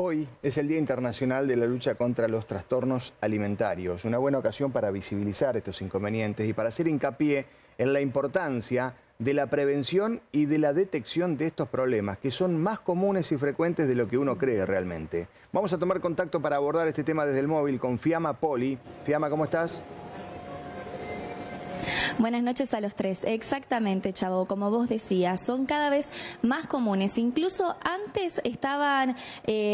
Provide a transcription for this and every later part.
Hoy es el Día Internacional de la Lucha contra los Trastornos Alimentarios, una buena ocasión para visibilizar estos inconvenientes y para hacer hincapié en la importancia de la prevención y de la detección de estos problemas, que son más comunes y frecuentes de lo que uno cree realmente. Vamos a tomar contacto para abordar este tema desde el móvil con Fiamma Poli. Fiamma, ¿cómo estás? Buenas noches a los tres. Exactamente, Chavo, como vos decías, son cada vez más comunes. Incluso antes estaban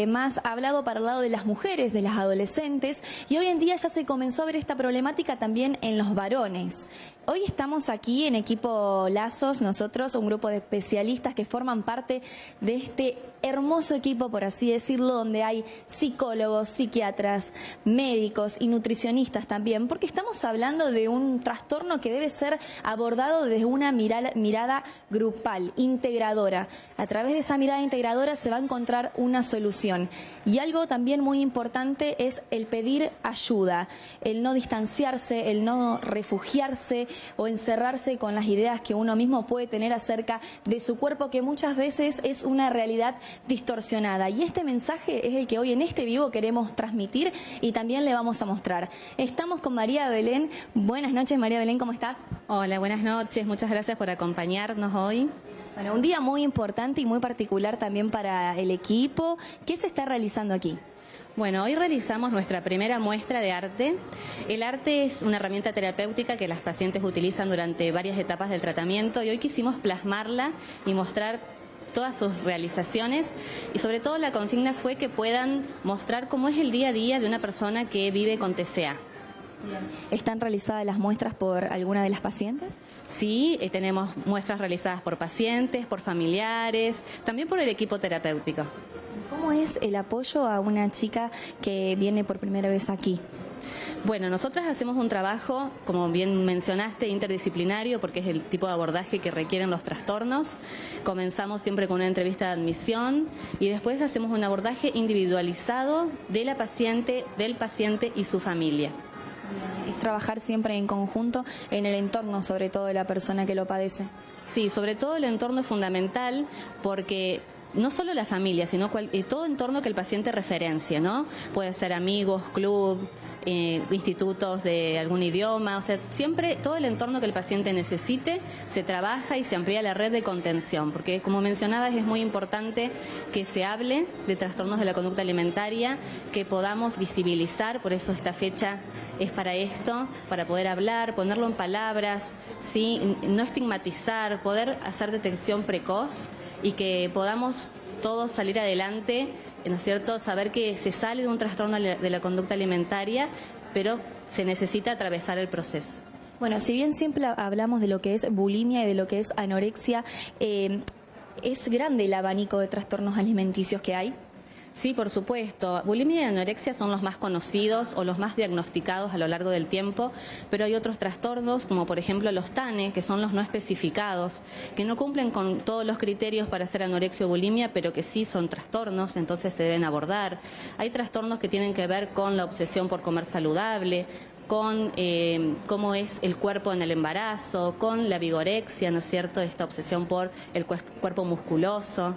más hablado para el lado de las mujeres, de las adolescentes, y hoy en día ya se comenzó a ver esta problemática también en los varones. Hoy estamos aquí en Equipo Lazos, nosotros, un grupo de especialistas que forman parte de este hermoso equipo, por así decirlo, donde hay psicólogos, psiquiatras, médicos y nutricionistas también, porque estamos hablando de un trastorno que debe ser abordado desde una mirada grupal, integradora. A través de esa mirada integradora se va a encontrar una solución. Y algo también muy importante es el pedir ayuda, el no distanciarse, el no refugiarse o encerrarse con las ideas que uno mismo puede tener acerca de su cuerpo, que muchas veces es una realidad distorsionada. Y este mensaje es el que hoy en este vivo queremos transmitir y también le vamos a mostrar. Estamos con María Belén. Buenas noches, María Belén, ¿cómo estás? Hola, buenas noches. Muchas gracias por acompañarnos hoy. Bueno, un día muy importante y muy particular también para el equipo. ¿Qué se está realizando aquí? Bueno, hoy realizamos nuestra primera muestra de arte. El arte es una herramienta terapéutica que las pacientes utilizan durante varias etapas del tratamiento y hoy quisimos plasmarla y mostrar todas sus realizaciones y sobre todo la consigna fue que puedan mostrar cómo es el día a día de una persona que vive con TCA. ¿Están realizadas las muestras por alguna de las pacientes? Sí, tenemos muestras realizadas por pacientes, por familiares, también por el equipo terapéutico. ¿Cómo es el apoyo a una chica que viene por primera vez aquí? Bueno, nosotras hacemos un trabajo, como bien mencionaste, interdisciplinario, porque es el tipo de abordaje que requieren los trastornos. Comenzamos siempre con una entrevista de admisión y después hacemos un abordaje individualizado de la paciente, del paciente y su familia. Es trabajar siempre en conjunto en el entorno, sobre todo de la persona que lo padece. Sí, sobre todo el entorno es fundamental porque no solo la familia, sino todo entorno que el paciente referencia, ¿no? Puede ser amigos, club, institutos de algún idioma, o sea, siempre todo el entorno que el paciente necesite se trabaja y se amplía la red de contención, porque como mencionabas es muy importante que se hable de trastornos de la conducta alimentaria, que podamos visibilizar, por eso esta fecha es para esto, para poder hablar, ponerlo en palabras, ¿sí? No estigmatizar, poder hacer detección precoz y que podamos todos salir adelante, ¿no es cierto? Saber que se sale de un trastorno de la conducta alimentaria, pero se necesita atravesar el proceso. Bueno, si bien siempre hablamos de lo que es bulimia y de lo que es anorexia, ¿es grande el abanico de trastornos alimenticios que hay? Sí, por supuesto. Bulimia y anorexia son los más conocidos o los más diagnosticados a lo largo del tiempo, pero hay otros trastornos, como por ejemplo los TANE, que son los no especificados, que no cumplen con todos los criterios para hacer anorexia o bulimia, pero que sí son trastornos, entonces se deben abordar. Hay trastornos que tienen que ver con la obsesión por comer saludable, con cómo es el cuerpo en el embarazo, con la vigorexia, ¿no es cierto?, esta obsesión por el cuerpo musculoso.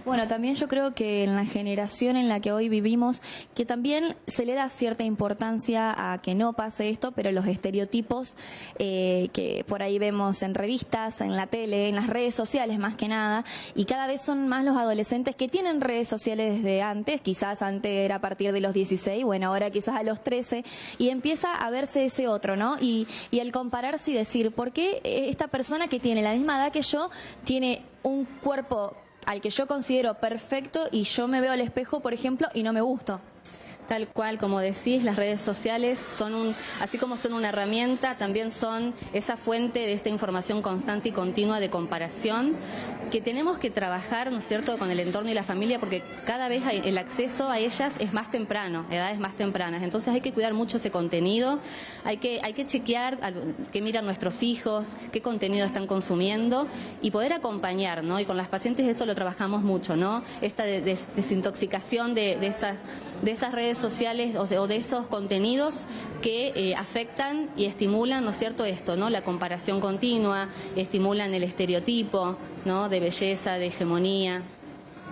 Bueno, también yo creo que en la generación en la que hoy vivimos, que también se le da cierta importancia a que no pase esto, pero los estereotipos que por ahí vemos en revistas, en la tele, en las redes sociales más que nada, y cada vez son más los adolescentes que tienen redes sociales desde antes, quizás antes era a partir de los 16, bueno, ahora quizás a los 13, y empieza a verse ese otro, ¿no? Y al compararse y decir, ¿por qué esta persona que tiene la misma edad que yo tiene un cuerpo al que yo considero perfecto y yo me veo al espejo, por ejemplo, y no me gusto? Tal cual, como decís, las redes sociales son así como son una herramienta, también son esa fuente de esta información constante y continua de comparación que tenemos que trabajar, ¿no es cierto?, con el entorno y la familia, porque cada vez el acceso a ellas es más temprano, edades más tempranas. Entonces hay que cuidar mucho ese contenido, hay que chequear qué miran nuestros hijos, qué contenido están consumiendo y poder acompañar, ¿no? Y con las pacientes esto lo trabajamos mucho, ¿no? Esta desintoxicación de esas redes sociales o de esos contenidos que afectan y estimulan, ¿no es cierto?, esto, ¿no?, la comparación continua, estimulan el estereotipo, ¿no?, de belleza, de hegemonía.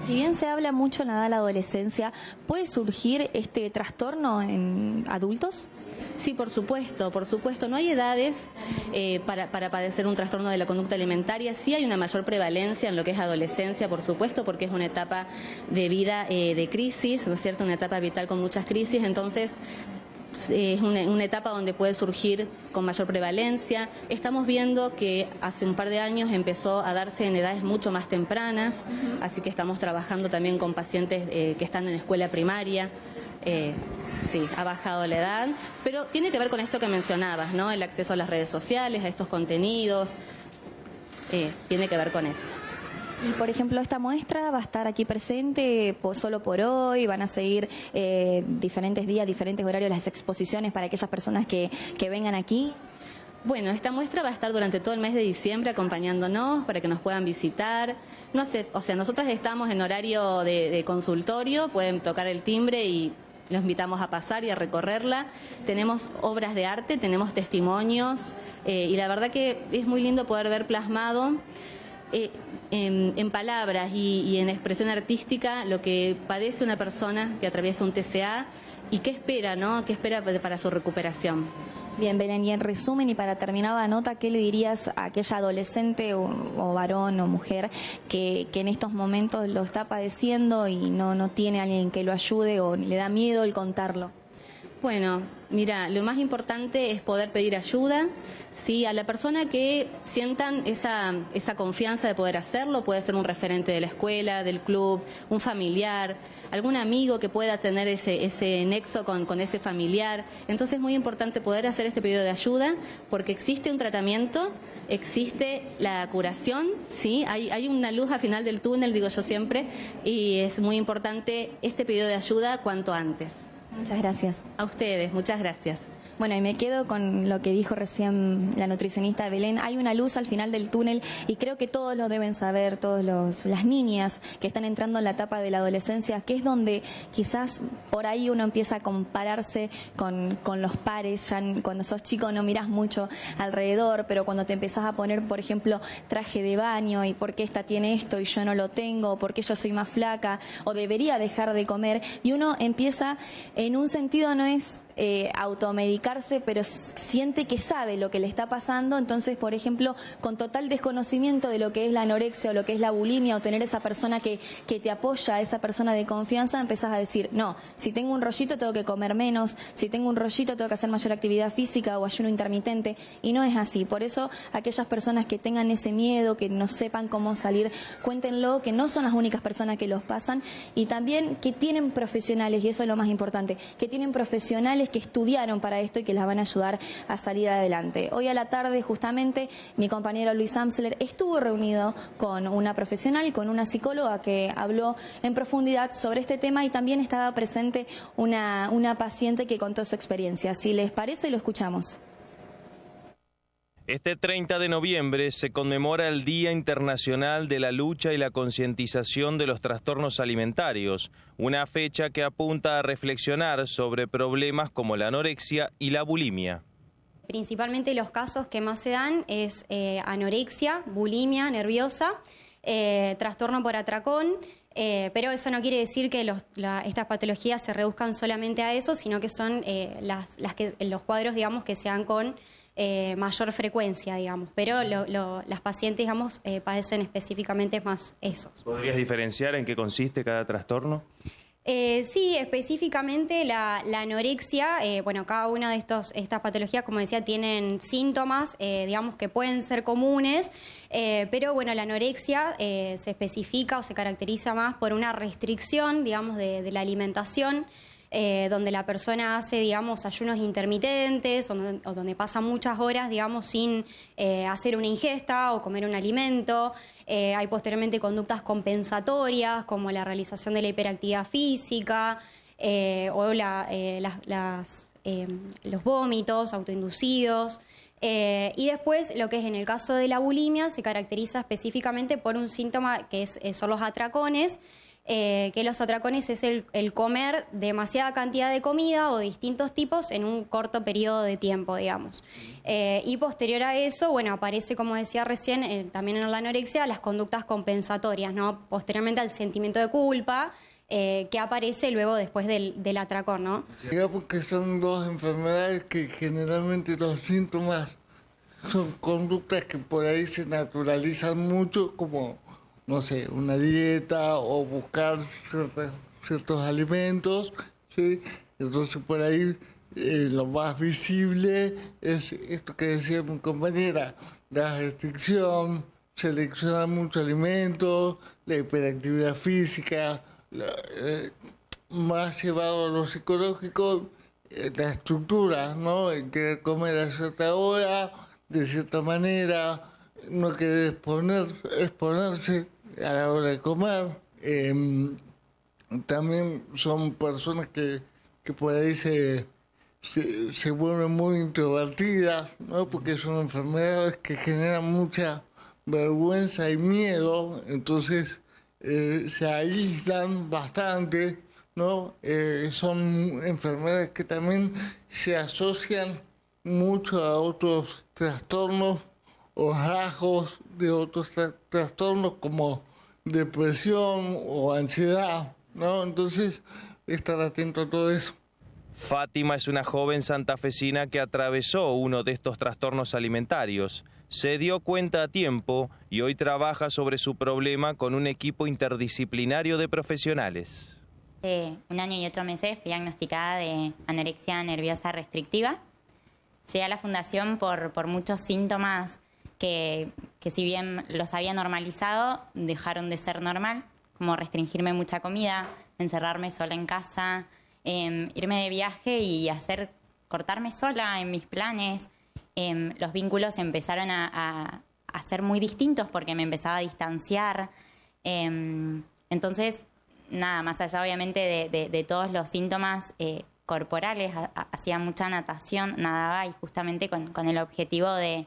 Si bien se habla mucho en la edad de la adolescencia, ¿puede surgir este trastorno en adultos? Sí, por supuesto. No hay edades para padecer un trastorno de la conducta alimentaria. Sí hay una mayor prevalencia en lo que es adolescencia, por supuesto, porque es una etapa de vida de crisis, ¿no es cierto? Una etapa vital con muchas crisis, entonces es una etapa donde puede surgir con mayor prevalencia. Estamos viendo que hace un par de años empezó a darse en edades mucho más tempranas, así que estamos trabajando también con pacientes que están en escuela primaria. Sí, ha bajado la edad, pero tiene que ver con esto que mencionabas, ¿no? El acceso a las redes sociales, a estos contenidos, tiene que ver con eso. Y, por ejemplo, esta muestra va a estar aquí presente solo por hoy, van a seguir diferentes días, diferentes horarios las exposiciones para aquellas personas que vengan aquí. Bueno, esta muestra va a estar durante todo el mes de diciembre acompañándonos para que nos puedan visitar. No sé, o sea, nosotras estamos en horario de consultorio, pueden tocar el timbre y los invitamos a pasar y a recorrerla. Tenemos obras de arte, tenemos testimonios y la verdad que es muy lindo poder ver plasmado en palabras y en expresión artística lo que padece una persona que atraviesa un TCA y qué espera, ¿no? ¿Qué espera para su recuperación? Bien, Belén, y en resumen y para terminar la nota, ¿qué le dirías a aquella adolescente o varón o mujer que en estos momentos lo está padeciendo y no tiene a alguien que lo ayude o le da miedo el contarlo? Bueno, mira, lo más importante es poder pedir ayuda, ¿sí? A la persona que sientan esa confianza de poder hacerlo, puede ser un referente de la escuela, del club, un familiar, algún amigo que pueda tener ese nexo con ese familiar. Entonces es muy importante poder hacer este pedido de ayuda porque existe un tratamiento, existe la curación, ¿sí? Hay una luz al final del túnel, digo yo siempre, y es muy importante este pedido de ayuda cuanto antes. Muchas gracias. A ustedes, muchas gracias. Bueno, y me quedo con lo que dijo recién la nutricionista Belén. Hay una luz al final del túnel y creo que todos lo deben saber, las niñas que están entrando en la etapa de la adolescencia, que es donde quizás por ahí uno empieza a compararse con los pares. Ya cuando sos chico no mirás mucho alrededor, pero cuando te empezás a poner, por ejemplo, traje de baño y por qué esta tiene esto y yo no lo tengo, o por qué yo soy más flaca o debería dejar de comer, y uno empieza, en un sentido no es automedicarse, pero siente que sabe lo que le está pasando. Entonces, por ejemplo, con total desconocimiento de lo que es la anorexia o lo que es la bulimia, o tener esa persona que te apoya, esa persona de confianza, empezás a decir, no, si tengo un rollito tengo que comer menos, si tengo un rollito tengo que hacer mayor actividad física o ayuno intermitente, y no es así. Por eso, aquellas personas que tengan ese miedo, que no sepan cómo salir, cuéntenlo, que no son las únicas personas que los pasan, y también que tienen profesionales, y eso es lo más importante, que tienen profesionales que estudiaron para esto y que las van a ayudar a salir adelante. Hoy a la tarde, justamente, mi compañero Luis Amsler estuvo reunido con una profesional, con una psicóloga que habló en profundidad sobre este tema, y también estaba presente una paciente que contó su experiencia. Si les parece, lo escuchamos. Este 30 de noviembre se conmemora el Día Internacional de la Lucha y la Concientización de los Trastornos Alimentarios, una fecha que apunta a reflexionar sobre problemas como la anorexia y la bulimia. Principalmente los casos que más se dan es anorexia, bulimia nerviosa, trastorno por atracón, pero eso no quiere decir que estas patologías se reduzcan solamente a eso, sino que son los cuadros, digamos, que se dan con mayor frecuencia, digamos, pero las pacientes, digamos, padecen específicamente más esos. ¿Podrías diferenciar en qué consiste cada trastorno? Sí, específicamente la anorexia, bueno, cada una de estas patologías, como decía, tienen síntomas, digamos, que pueden ser comunes, pero bueno, la anorexia se especifica o se caracteriza más por una restricción, digamos, de la alimentación, donde la persona hace, digamos, ayunos intermitentes o donde pasa muchas horas, digamos, sin hacer una ingesta o comer un alimento. Hay posteriormente conductas compensatorias como la realización de la hiperactividad física o los vómitos autoinducidos. Y después, lo que es en el caso de la bulimia, se caracteriza específicamente por un síntoma que son los atracones, que los atracones es el comer demasiada cantidad de comida o de distintos tipos en un corto periodo de tiempo, digamos. Y posterior a eso, bueno, aparece, como decía recién, también en la anorexia, las conductas compensatorias, ¿no? Posteriormente al sentimiento de culpa, que aparece luego después del atracón, ¿no? Digamos que son dos enfermedades que generalmente los síntomas son conductas que por ahí se naturalizan mucho, como, no sé, una dieta o buscar ciertos alimentos, ¿sí? Entonces por ahí lo más visible es esto que decía mi compañera, la restricción, seleccionar muchos alimentos, la hiperactividad física, más llevado a lo psicológico, la estructura, ¿no? El querer comer a cierta hora, de cierta manera, no querer exponerse a la hora de comer. También son personas que por ahí se vuelven muy introvertidas, ¿no? Porque son enfermedades que generan mucha vergüenza y miedo, entonces se aíslan bastante, ¿no? Son enfermedades que también se asocian mucho a otros trastornos o rasgos de otros trastornos como depresión o ansiedad, ¿no? Entonces, estar atento a todo eso. Fátima es una joven santafesina que atravesó uno de estos trastornos alimentarios. Se dio cuenta a tiempo y hoy trabaja sobre su problema con un equipo interdisciplinario de profesionales. Hace 1 año y 8 meses fui diagnosticada de anorexia nerviosa restrictiva. Llegué a la fundación por muchos síntomas que si bien los había normalizado, dejaron de ser normal, como restringirme mucha comida, encerrarme sola en casa, irme de viaje y cortarme sola en mis planes. Los vínculos empezaron a ser muy distintos porque me empezaba a distanciar. Entonces, nada, más allá obviamente de todos los síntomas corporales, hacía mucha natación, nadaba y justamente con el objetivo de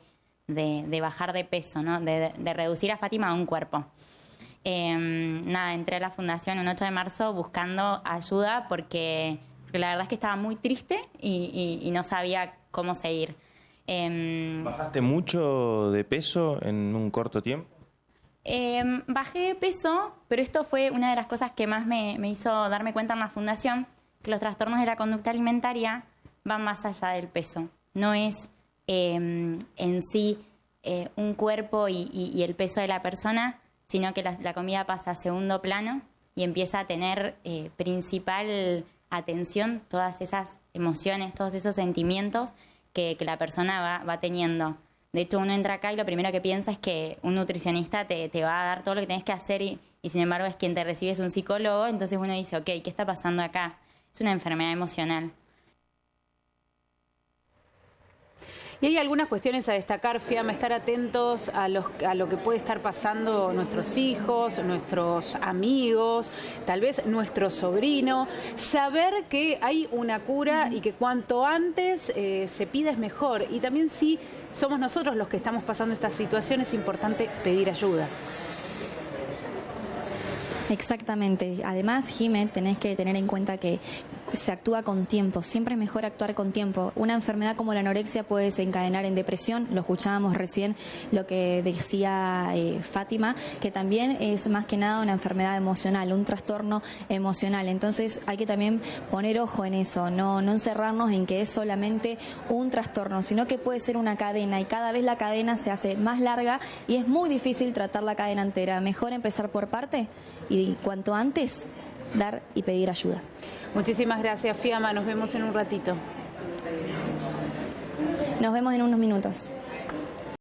bajar de peso, ¿no? De reducir a Fátima a un cuerpo. Entré a la fundación un 8 de marzo buscando ayuda porque la verdad es que estaba muy triste y no sabía cómo seguir. ¿Bajaste mucho de peso en un corto tiempo? Bajé de peso, pero esto fue una de las cosas que más me hizo darme cuenta en la fundación, que los trastornos de la conducta alimentaria van más allá del peso. No es en sí un cuerpo y el peso de la persona, sino que la comida pasa a segundo plano y empieza a tener principal atención todas esas emociones, todos esos sentimientos que la persona va teniendo. De hecho, uno entra acá y lo primero que piensa es que un nutricionista te va a dar todo lo que tenés que hacer y sin embargo es quien te recibe es un psicólogo, entonces uno dice, ok, ¿qué está pasando acá? Es una enfermedad emocional. Y hay algunas cuestiones a destacar, Fiamma, estar atentos a lo que puede estar pasando nuestros hijos, nuestros amigos, tal vez nuestro sobrino. Saber que hay una cura y que cuanto antes se pida es mejor. Y también si somos nosotros los que estamos pasando esta situación, es importante pedir ayuda. Exactamente. Además, Jimé, tenés que tener en cuenta que se actúa con tiempo. Siempre es mejor actuar con tiempo. Una enfermedad como la anorexia puede desencadenar en depresión. Lo escuchábamos recién, lo que decía Fátima, que también es más que nada una enfermedad emocional, un trastorno emocional. Entonces hay que también poner ojo en eso, no encerrarnos en que es solamente un trastorno, sino que puede ser una cadena y cada vez la cadena se hace más larga y es muy difícil tratar la cadena entera. Mejor empezar por parte y cuanto antes dar y pedir ayuda. Muchísimas gracias, Fiamma. Nos vemos en un ratito. Nos vemos en unos minutos.